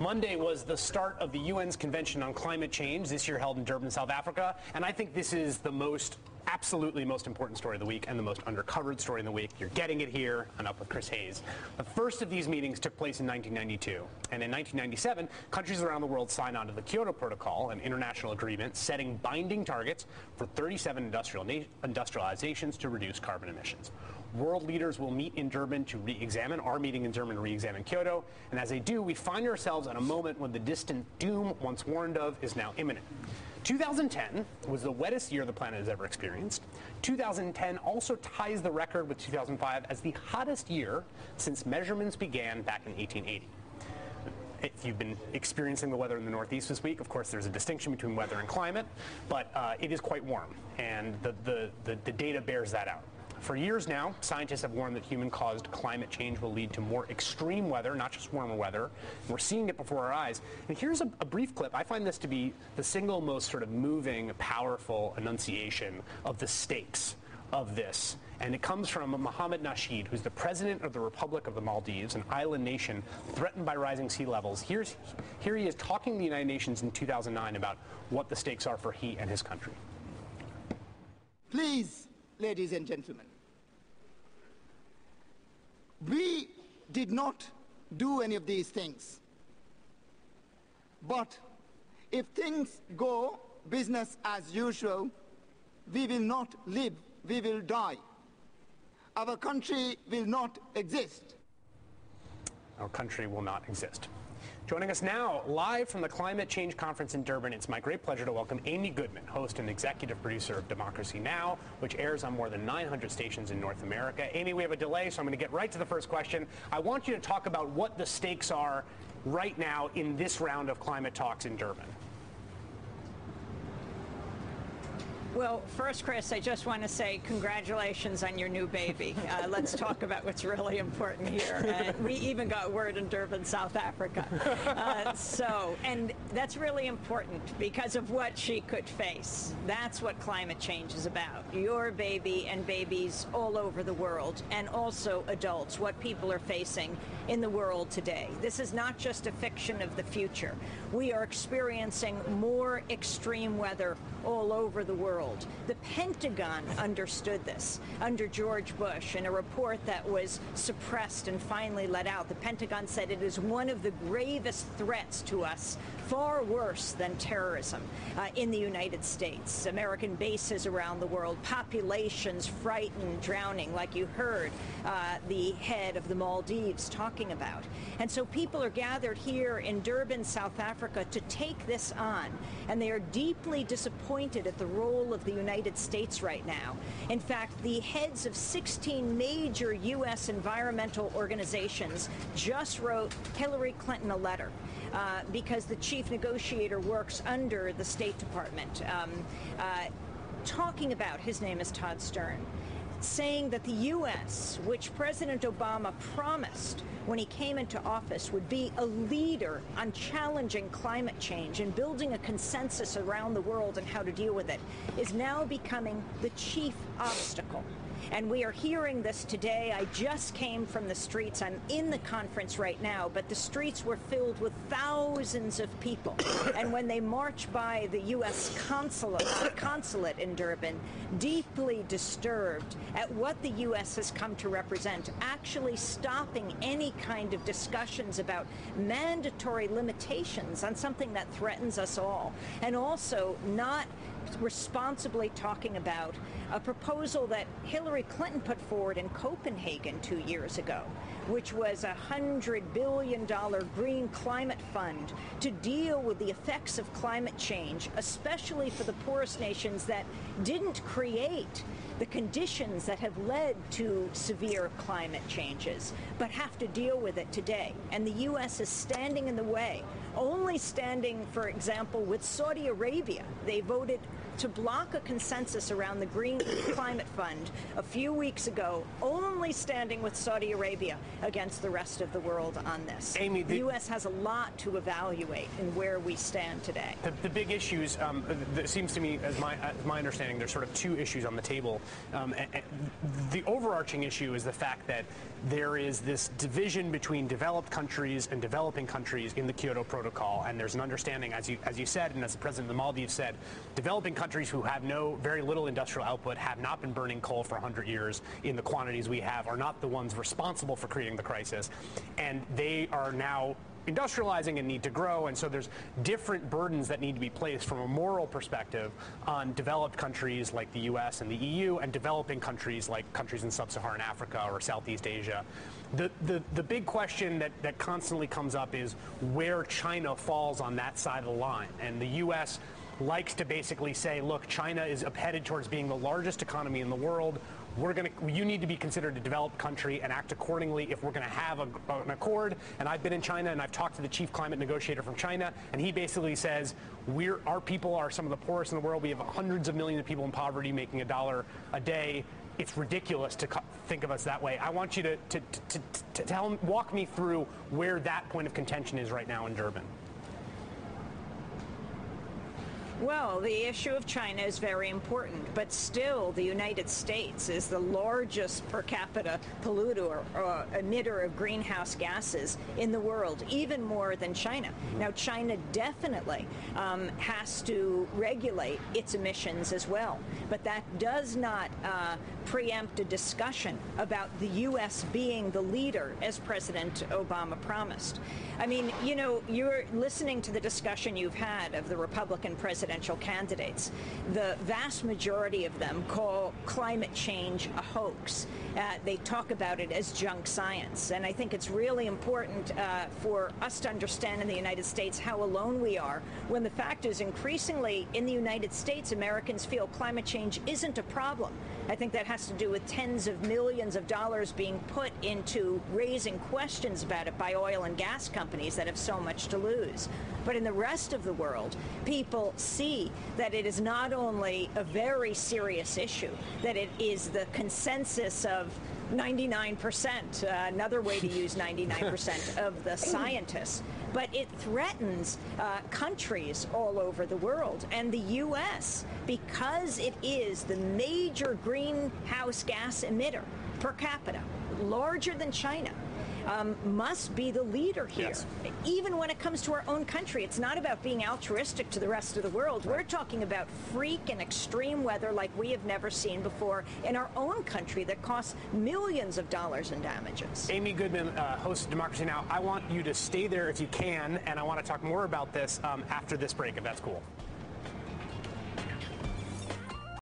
Monday was the start of the UN's Convention on Climate Change, this year held in Durban, South Africa, and I think this is the absolutely most important story of the week and the most undercovered story of the week. You're getting it here. I'm up with Chris Hayes. The first of these meetings took place in 1992, and in 1997, countries around the world signed on to the Kyoto Protocol, an international agreement setting binding targets for 37 industrializations to reduce carbon emissions. World leaders will meet in Durban to are meeting in Durban to re-examine Kyoto, and as they do, we find ourselves at a moment when the distant doom once warned of is now imminent. 2010 was the wettest year the planet has ever experienced. 2010 also ties the record with 2005 as the hottest year since measurements began back in 1880. If you've been experiencing the weather in the Northeast this week, of course there's a distinction between weather and climate, but it is quite warm, and the data bears that out. For years now, scientists have warned that human-caused climate change will lead to more extreme weather, not just warmer weather. And we're seeing it before our eyes. And here's a brief clip. I find this to be the single most sort of moving, powerful enunciation of the stakes of this. And it comes from Mohammed Nasheed, who's the president of the Republic of the Maldives, an island nation threatened by rising sea levels. Here he is talking to the United Nations in 2009 about what the stakes are for he and his country. Please, ladies and gentlemen, we did not do any of these things. But if things go business as usual, we will not live, we will die. Our country will not exist. Our country will not exist. Joining us now, live from the Climate Change Conference in Durban, it's my great pleasure to welcome Amy Goodman, host and executive producer of Democracy Now!, which airs on more than 900 stations in North America. Amy, we have a delay, so I'm going to get right to the first question. I want you to talk about what the stakes are right now in this round of climate talks in Durban. Well, first, Chris, I just want to say congratulations on your new baby. Let's talk about what's really important here. We even got word in Durban, South Africa. And that's really important because of what she could face. That's what climate change is about. Your baby and babies all over the world, and also adults, what people are facing in the world today. This is not just a fiction of the future. We are experiencing more extreme weather all over the world. The Pentagon understood this under George Bush in a report that was suppressed and finally let out. The Pentagon said it is one of the gravest threats to us, far worse than terrorism in the United States. American bases around the world, populations frightened, drowning, like you heard the head of the Maldives talking about. And so people are gathered here in Durban, South Africa to take this on, and they are deeply disappointed at the role of the United States right now. In fact, the heads of 16 major U.S. environmental organizations just wrote Hillary Clinton a letter because the chief negotiator works under the State Department, talking about, his name is Todd Stern, saying that the U.S., which President Obama promised when he came into office would be a leader on challenging climate change and building a consensus around the world on how to deal with it, is now becoming the chief obstacle. And we are hearing this today. I just came from the streets. I'm in the conference right now, but the streets were filled with thousands of people. And when they march by the U.S. consulate in Durban, deeply disturbed at what the U.S. has come to represent, actually stopping any kind of discussions about mandatory limitations on something that threatens us all, and also not responsibly talking about a proposal that Hillary Clinton put forward in Copenhagen 2 years ago, which was a $100 billion green climate fund to deal with the effects of climate change, especially for the poorest nations that didn't create the conditions that have led to severe climate changes, but have to deal with it today. And the U.S. is standing in the way, only standing, for example, with Saudi Arabia. They voted to block a consensus around the Green Climate Fund a few weeks ago, only standing with Saudi Arabia against the rest of the world on this. Amy, the U.S. has a lot to evaluate in where we stand today. The big issues, it seems to me, as my understanding, there's sort of two issues on the table. The overarching issue is the fact that there is this division between developed countries and developing countries in the Kyoto Protocol, and there's an understanding, as you said, and as the President of the Maldives said, developing countries who have very little industrial output, have not been burning coal for 100 years in the quantities we have, are not the ones responsible for creating the crisis, and they are now industrializing and need to grow, and so there's different burdens that need to be placed from a moral perspective on developed countries like the U.S. and the EU and developing countries like countries in sub-Saharan Africa or Southeast Asia. The big question that constantly comes up is where China falls on that side of the line, and the U.S. likes to basically say, look, China is headed towards being the largest economy in the world. You need to be considered a developed country and act accordingly if we're going to have an accord. And I've been in China and I've talked to the chief climate negotiator from China, and he basically says our people are some of the poorest in the world. We have hundreds of millions of people in poverty making $1 a day. It's ridiculous to think of us that way. I want you to walk me through where that point of contention is right now in Durban. Well, the issue of China is very important, but still the United States is the largest per capita polluter or emitter of greenhouse gases in the world, even more than China. Now, China definitely has to regulate its emissions as well, but that does not preempt a discussion about the U.S. being the leader, as President Obama promised. I mean, you know, you're listening to the discussion you've had of the Republican presidential candidates. The vast majority of them call climate change a hoax. They talk about it as junk science. And I think it's really important for us to understand in the United States how alone we are, when the fact is increasingly in the United States, Americans feel climate change isn't a problem. I think that has to do with tens of millions of dollars being put into raising questions about it by oil and gas companies that have so much to lose. But in the rest of the world, people see that it is not only a very serious issue, that it is the consensus of 99%, another way to use 99% of the scientists, but it threatens countries all over the world. And the U.S., because it is the major greenhouse gas emitter per capita, larger than China, must be the leader here. Yes. Even when it comes to our own country, it's not about being altruistic to the rest of the world. We're talking about freak and extreme weather like we have never seen before in our own country that costs millions of dollars in damages. Amy Goodman, host of Democracy Now! I want you to stay there if you can, and I want to talk more about this after this break, if that's cool.